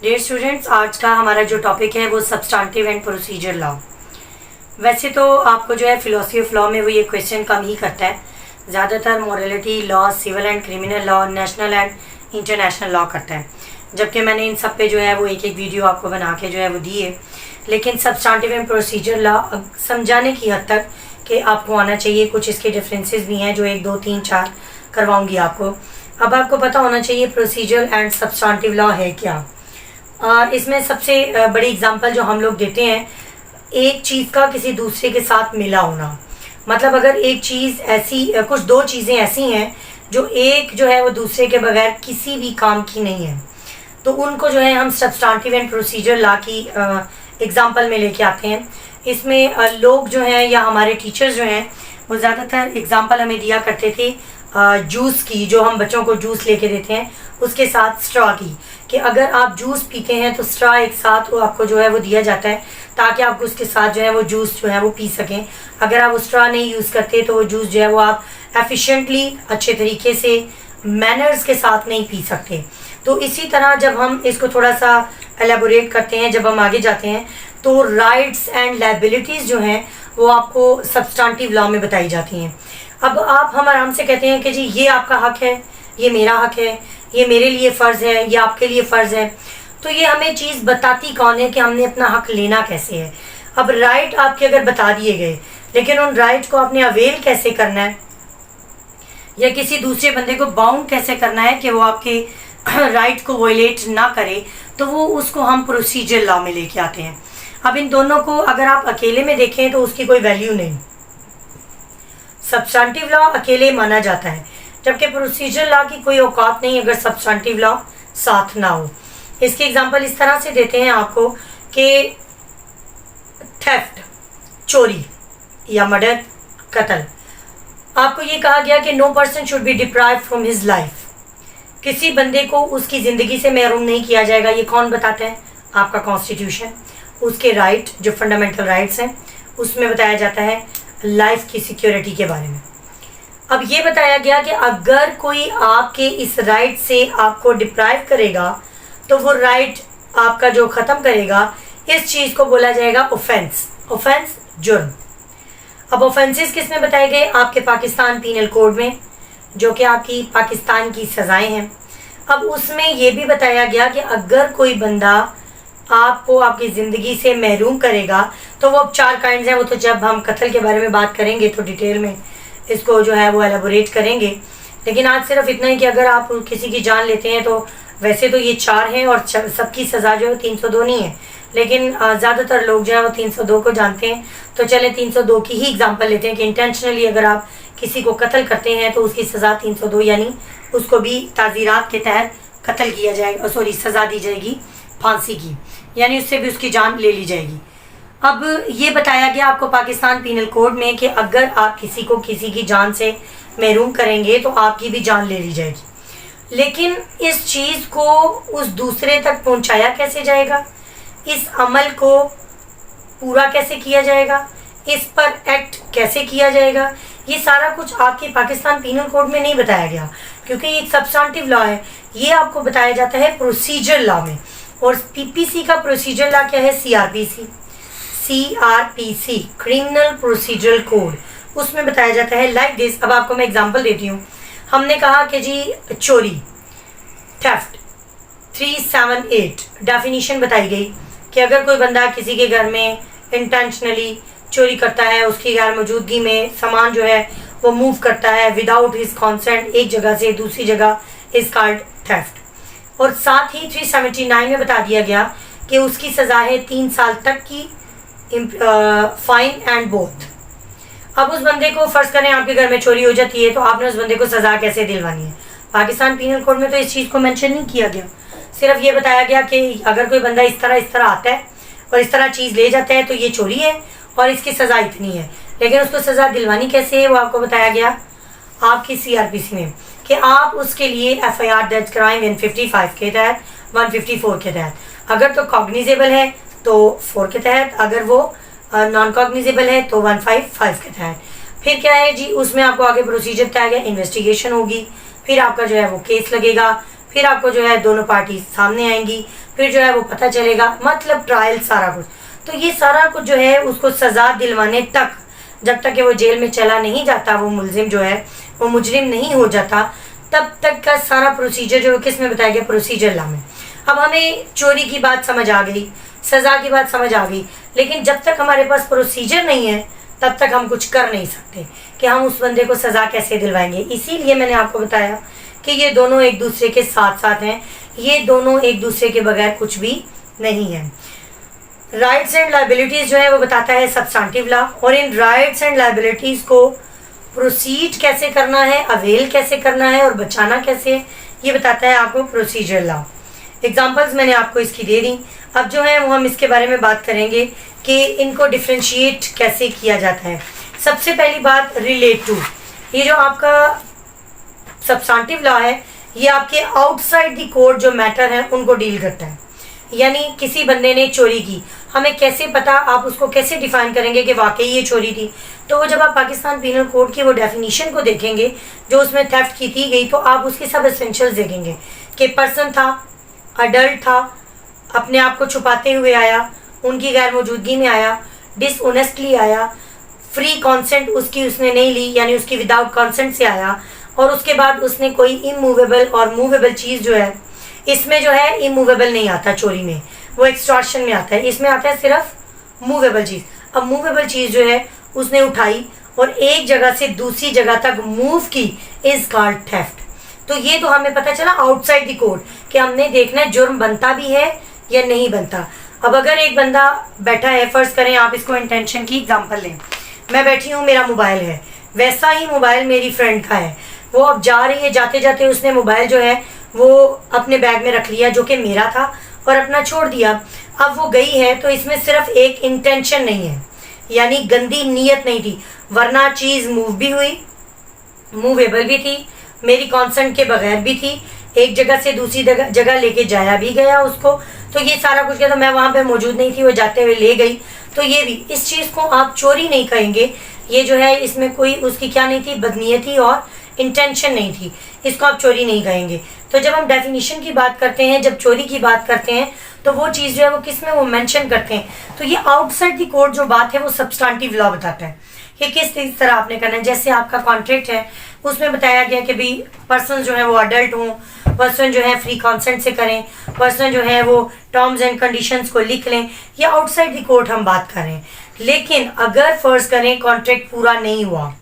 Dear students, आज का हमारा जो टॉपिक है वो सब्सटेंटिव एंड प्रोसीजर लॉ। वैसे तो आपको जो है फिलोसफी ऑफ लॉ में वो ये क्वेश्चन कम ही करता है। ज़्यादातर morality law, civil and criminal law, national and international law करता है, जबकि मैंने इन सब पे जो है वो एक एक वीडियो आपको बना के जो है वो दी है। लेकिन सब्सटेंटिव एंड प्रोसीजर लॉ समझाने की हद तक कि आपको आना चाहिए। कुछ इसके डिफरेंसेस भी हैं जो 1, 2, 3, 4 करवाऊँगी आपको। अब आपको पता होना चाहिए प्रोसीजर एंड सब्सटेंटिव लॉ है क्या। इसमें सबसे बड़ी एग्जांपल जो हम लोग देते हैं, एक चीज़ का किसी दूसरे के साथ मिला होना। मतलब अगर एक चीज़ ऐसी, कुछ दो चीज़ें ऐसी हैं जो एक जो है वो दूसरे के बगैर किसी भी काम की नहीं है, तो उनको जो है हम सब्सटेंटिव एंड प्रोसीजर लॉ की एग्जांपल में लेके आते हैं। इसमें लोग जो हैं या हमारे टीचर्स जो हैं वो ज़्यादातर एग्जांपल हमें दिया करते थे जूस की, जो हम बच्चों को जूस लेके देते हैं, उसके साथ स्ट्रॉ की, कि अगर आप जूस पीते हैं तो स्ट्रॉ एक साथ वो आपको जो है वो दिया जाता है ताकि आप उसके साथ जो है वो जूस जो है वो पी सकें। अगर आप वो स्ट्रॉ नहीं यूज़ करते तो वो जूस जो है वो आप एफिशिएंटली अच्छे तरीके से मैनर्स के साथ नहीं पी सकते। तो इसी तरह जब हम इसको थोड़ा सा एलेबोरेट करते हैं, जब हम आगे जाते हैं, तो राइट्स एंड लायबिलिटीज़ जो हैं वो आपको सब्सटेंटिव लॉ में बताई जाती हैं। अब हम आराम से कहते हैं कि जी ये आपका हक है, ये मेरा हक है, ये मेरे लिए फ़र्ज़ है, ये आपके लिए फ़र्ज़ है। तो ये हमें चीज़ बताती कौन है कि हमने अपना हक लेना कैसे है। अब राइट आपके अगर बता दिए गए, लेकिन उन राइट को आपने अवेल कैसे करना है या किसी दूसरे बंदे को बाउंड कैसे करना है कि वो आपके राइट को वायलेट ना करे, तो वो उसको हम प्रोसीजर लॉ में लेके आते हैं। अब इन दोनों को अगर आप अकेले में देखें तो उसकी कोई वैल्यू नहीं। सब्सटेंटिव लॉ अकेले माना जाता है, जबकि प्रोसीजर लॉ की कोई औकात नहीं अगर सब्सटेंटिव लॉ साथ ना हो। इसकी एग्जांपल इस तरह से देते हैं आपको कि थेफ्ट, चोरी या मर्डर, कत्ल। आपको ये कहा गया कि no person should be deprived from his life. किसी बंदे को उसकी ज़िंदगी से महरूम नहीं किया जाएगा। ये कौन बताता है? आपका कॉन्स्टिट्यूशन। उसके राइट जो फंडामेंटल राइट्स हैं उसमें बताया जाता है लाइफ की सिक्योरिटी के बारे में। अब ये बताया गया कि अगर कोई आपके इस राइट से आपको डिप्राइव करेगा तो वो राइट आपका जो ख़त्म करेगा, इस चीज़ को बोला जाएगा ऑफेंस। ऑफेंस जुर्म। अब ऑफेंसेस किस में बताए गए? आपके पाकिस्तान पीनल कोड में, जो कि आपकी पाकिस्तान की सज़ाएं हैं। अब उसमें ये भी बताया गया कि अगर कोई बंदा आपको आपकी ज़िंदगी से महरूम करेगा तो वो अब 4 काइंड्स हैं। वो तो जब हम कत्ल के बारे में बात करेंगे तो डिटेल में इसको जो है वो एलेबोरेट करेंगे। लेकिन आज सिर्फ इतना ही कि अगर आप किसी की जान लेते हैं तो वैसे तो ये 4 हैं और सबकी सज़ा जो है 302 नहीं है, लेकिन ज़्यादातर लोग जो है वो 302 को जानते हैं। तो चलें 302 की ही एग्जांपल लेते हैं कि इंटेंशनली अगर आप किसी को कत्ल करते हैं तो उसकी सज़ा 302, यानी उसको भी ताज़ीरात के तहत कत्ल किया जाएगा, सज़ा दी जाएगी फांसी की, यानी उससे भी उसकी जान ले ली जाएगी। अब ये बताया गया आपको पाकिस्तान पीनल कोड में कि अगर आप किसी को किसी की जान से महरूम करेंगे तो आपकी भी जान ले ली जाएगी। लेकिन इस चीज़ को उस दूसरे तक पहुंचाया कैसे जाएगा? इस अमल को पूरा कैसे किया जाएगा? इस पर एक्ट कैसे किया जाएगा? ये सारा कुछ आपके पाकिस्तान पीनल कोड में नहीं बताया गया, क्योंकि ये एक सब्सटेंटिव लॉ है। ये आपको बताया जाता है प्रोसीजर लॉ में। और पीपीसी का प्रोसीजर लॉ क्या है? सीआरपीसी, क्रिमिनल प्रोसीजरल कोड, उसमें बताया जाता है लाइक दिस। अब आपको मैं एग्जांपल देती हूँ। हमने कहा कि जी चोरी, थेफ्ट 378 डेफिनेशन बताई गई कि अगर कोई बंदा किसी के घर में इंटेंशनली चोरी करता है, उसकी गैर मौजूदगी में सामान जो है वो मूव करता है विदाउट हिज कॉन्सेंट एक जगह से दूसरी जगह, इज कॉल्ड थेफ्ट। और साथ ही 379 में बता दिया गया कि उसकी सज़ा है 3 साल तक की फाइन एंड बोथ। अब उस बंदे को फ़र्ज़ करें आपके घर में चोरी हो जाती है, तो आपने उस बंदे को सज़ा कैसे दिलवानी है? पाकिस्तान पीनल कोड में तो इस चीज़ को मेंशन नहीं किया गया। सिर्फ ये बताया गया कि अगर कोई बंदा इस तरह आता है और इस तरह चीज़ ले जाता है तो ये चोरी है और इसकी सज़ा इतनी है। लेकिन उसको सज़ा दिलवानी कैसे है वो आपको बताया गया आपकी सीआरपीसी में, कि आप उसके लिए FIR दर्ज कराएं 155 के तहत, 154 के तहत। अगर तो कॉग्निजेबल है तो 4 के तहत, अगर वो नॉन कॉग्निजेबल है तो 155 के तहत। फिर क्या है जी, उसमें आपको आगे प्रोसीजर बताया गया, इन्वेस्टिगेशन होगी, फिर आपका जो है वो केस लगेगा, फिर आपको जो है दोनों पार्टी सामने आएंगी, फिर जो है वो पता चलेगा, मतलब ट्रायल सारा कुछ। तो ये सारा कुछ जो है उसको सजा दिलवाने तक, जब तक कि वो जेल में चला नहीं जाता, वो मुलजिम जो है वो मुजरिम नहीं हो जाता, तब तक का सारा प्रोसीजर जो किस में बताया गया, प्रोसीजर लॉ में। अब हमें चोरी की बात समझ आ गई, सजा की बात समझ आ गई, लेकिन जब तक हमारे पास प्रोसीजर नहीं है तब तक हम कुछ कर नहीं सकते कि हम उस बंदे को सजा कैसे दिलवाएंगे। इसीलिए मैंने आपको बताया कि ये दोनों एक दूसरे के साथ साथ हैं, ये दोनों एक दूसरे के बगैर कुछ भी नहीं है। राइट्स एंड लायबिलिटीज जो है वो बताता है सब्सटेंटिव लॉ, और इन राइट्स एंड लायबिलिटीज को प्रोसीड कैसे करना है, अवेल कैसे करना है और बचाना कैसे है, ये बताता है आपको प्रोसीजर लॉ। एग्जांपल्स मैंने आपको इसकी दे दी। अब जो है वो हम इसके बारे में बात करेंगे कि इनको डिफ्रेंशिएट कैसे किया जाता है। सबसे पहली बात रिलेट टू, ये जो आपका सब्सटेंटिव लॉ है ये आपके आउटसाइड द कोर्ट जो मैटर है उनको डील करता है। यानी किसी बंदे ने चोरी की, हमें कैसे पता, आप उसको कैसे डिफाइन करेंगे कि वाकई ये चोरी थी। तो वो जब आप पाकिस्तान पीनल कोड की वो डेफिनेशन को देखेंगे जो उसमें थेफ्ट की थी गई, तो आप उसके सब एसेंशियल्स देखेंगे कि पर्सन था, अडल्ट था, अपने आप को छुपाते हुए आया, उनकी गैर मौजूदगी में आया, डिसऑनेस्टली आया, फ्री कॉन्सेंट उसकी उसने नहीं ली यानी उसकी विदाउट कॉन्सेंट से आया, और उसके बाद उसने कोई इमूवेबल और मूवेबल चीज़ जो है, इसमें जो है इमूवेबल नहीं आता चोरी में, वो एक्सटॉर्शन में आता है, इसमें आता है सिर्फ मूवेबल चीज़। अब मूवेबल चीज़ जो है उसने उठाई और एक जगह से दूसरी जगह तक मूव की, इज कॉल्ड थेफ्ट। तो ये तो हमें पता चला आउटसाइड द कोर्ट कि हमने देखना है जुर्म बनता भी है या नहीं बनता। अब अगर एक बंदा बैठा है, फर्ज करें आप इसको इंटेंशन की एग्जांपल लें, मैं बैठी हूँ, मेरा मोबाइल है, वैसा ही मोबाइल मेरी फ्रेंड का है, वो अब जा रही है, जाते जाते उसने मोबाइल जो है वो अपने बैग में रख लिया जो कि मेरा था और अपना छोड़ दिया। अब वो गई है तो इसमें सिर्फ एक इंटेंशन नहीं है, यानी गंदी नीयत नहीं थी, वरना चीज़ मूव भी हुई, मूवेबल भी थी, मेरी कॉन्सेंट के बगैर भी थी, एक जगह से दूसरी जगह लेके जाया भी गया उसको, तो ये सारा कुछ किया, तो मैं वहाँ पे मौजूद नहीं थी, वो जाते हुए ले गई। तो ये भी, इस चीज़ को आप चोरी नहीं कहेंगे, ये जो है इसमें कोई उसकी क्या नहीं थी, बदनीयती और इंटेंशन नहीं थी, इसको आप चोरी नहीं कहेंगे। तो जब हम डेफिनेशन की बात करते हैं, जब चोरी की बात करते हैं, तो वो चीज़ जो है वो किस में वो मेंशन करते हैं। तो ये आउटसाइड द कोर्ट जो बात है वो सब्सटेंटिव लॉ बताता है कि किस तरह आपने करना है। जैसे आपका कॉन्ट्रैक्ट है, उसमें बताया गया कि भाई पर्सन जो है वो अडल्ट हों, पर्सन जो है फ्री कॉन्सेंट से करें, पर्सन जो है वो टर्म्स एंड कंडीशंस को लिख लें, ये आउटसाइड द कोर्ट हम बात करें। लेकिन अगर फर्ज करें कॉन्ट्रैक्ट पूरा नहीं हुआ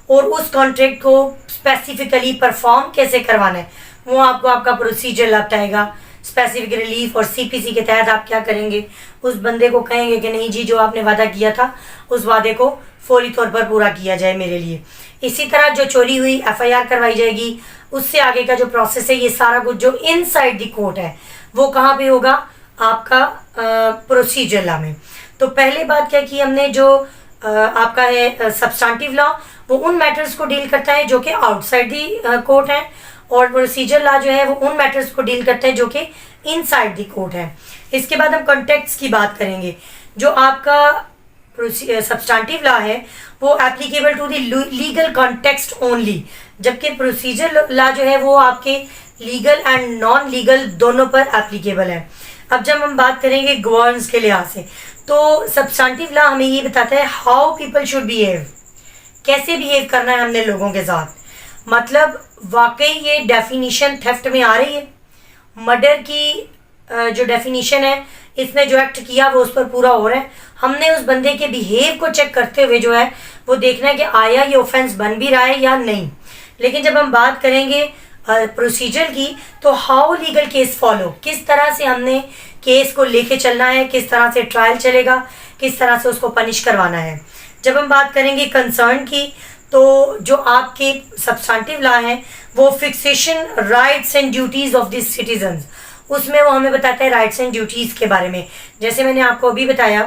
और उस कॉन्ट्रैक्ट को स्पेसिफिकली परफॉर्म कैसे करवाना है, वो आपको आपका प्रोसीजर बताएगा। स्पेसिफिक रिलीफ और सीपीसी के तहत आप क्या करेंगे, उस बंदे को कहेंगे कि नहीं जी, जो आपने वादा किया था उस वादे को फौरी तौर पर पूरा किया जाए मेरे लिए। इसी तरह जो चोरी हुई एफआईआर करवाई जाएगी, उससे आगे का जो प्रोसेस है, ये सारा कुछ जो इनसाइड द कोर्ट है वो कहाँ पे होगा, आपका प्रोसीजर लॉ में। तो पहले बात क्या की हमने, जो आपका है सब्सटेंटिव लॉ, वो उन मैटर्स को डील करता है जो कि आउटसाइड द कोर्ट है, और प्रोसीजर लॉ जो है वो उन मैटर्स को डील करता है जो कि इनसाइड द कोर्ट है। इसके बाद हम कॉन्टेक्स्ट की बात करेंगे। जो आपका सब्सटेंटिव लॉ है वो applicable to the legal context only, जबकि प्रोसीजर लॉ जो है वो आपके लीगल एंड नॉन लीगल दोनों पर एप्लीकेबल है। अब जब हम बात करेंगे गवर्नेंस के लिहाज से, तो सब्सटेंटिव लॉ हमें ये बताता है हाउ पीपल शुड बिहेव, कैसे बिहेव करना है हमने लोगों के साथ। मतलब वाकई ये डेफिनेशन थेफ्ट में आ रही है, मर्डर की जो डेफिनेशन है, इसने जो एक्ट किया वो उस पर पूरा हो रहा है। हमने उस बंदे के बिहेव को चेक करते हुए जो है वो देखना है कि आया ये ऑफेंस बन भी रहा है या नहीं। लेकिन जब हम बात करेंगे प्रोसीजर की, तो हाउ लीगल केस फॉलो, किस तरह से हमने केस को लेके चलना है, किस तरह से ट्रायल चलेगा, किस तरह से उसको पनिश करवाना है। जब हम बात करेंगे कंसर्न की, तो जो आपके सब्सटेंटिव लॉ है वो fixation rights and duties of the citizens, उसमें वो हमें बताता है राइट्स एंड ड्यूटीज के बारे में। जैसे मैंने आपको अभी बताया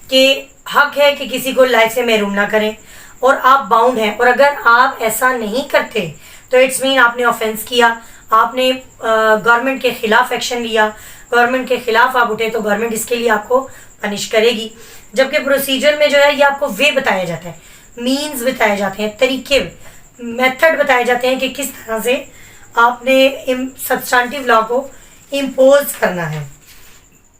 कि हक है कि किसी को लाइफ से महरूम ना करें, और आप बाउंड हैं, और अगर आप ऐसा नहीं करते तो इट्स मीन आपने ऑफेंस किया, आपने गवर्नमेंट के खिलाफ एक्शन लिया, गवर्नमेंट के खिलाफ आप उठे, तो गवर्नमेंट इसके लिए आपको पनिश करेगी। जबकि प्रोसीजर में जो है ये आपको वे बताया जाता है, मीन्स बताए जाते हैं, तरीके, मेथड बताए जाते हैं कि किस तरह से आपने सब्सटेंटिव लॉ को इम्पोज करना है।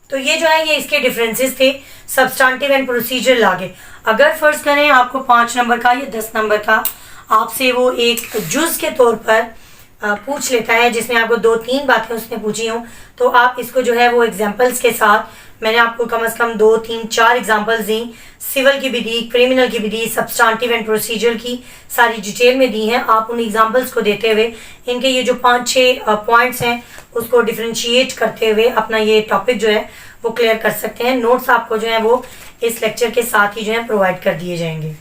तो ये जो है ये इसके डिफरेंसेस थे सब्सटेंटिव एंड प्रोसीजर लॉ के। अगर फर्ज करें आपको 5 नंबर का या 10 नंबर का आपसे वो एक जुज के तौर पर पूछ लेता है, जिसमें आपको 2-3 बातें उसने पूछी हों, तो आप इसको जो है वो एग्जांपल्स के साथ, मैंने आपको कम से कम 2-3-4 एग्जांपल्स दी, सिविल की भी दी, क्रिमिनल की भी दी, सब्सटेंटिव एंड प्रोसीजर की सारी डिटेल में दी हैं। आप उन एग्जांपल्स को देते हुए इनके ये जो 5-6 पॉइंट्स हैं उसको डिफ्रेंशिएट करते हुए अपना ये टॉपिक जो है वो क्लियर कर सकते हैं। नोट्स आपको जो है वो इस लेक्चर के साथ ही जो है प्रोवाइड कर दिए जाएंगे।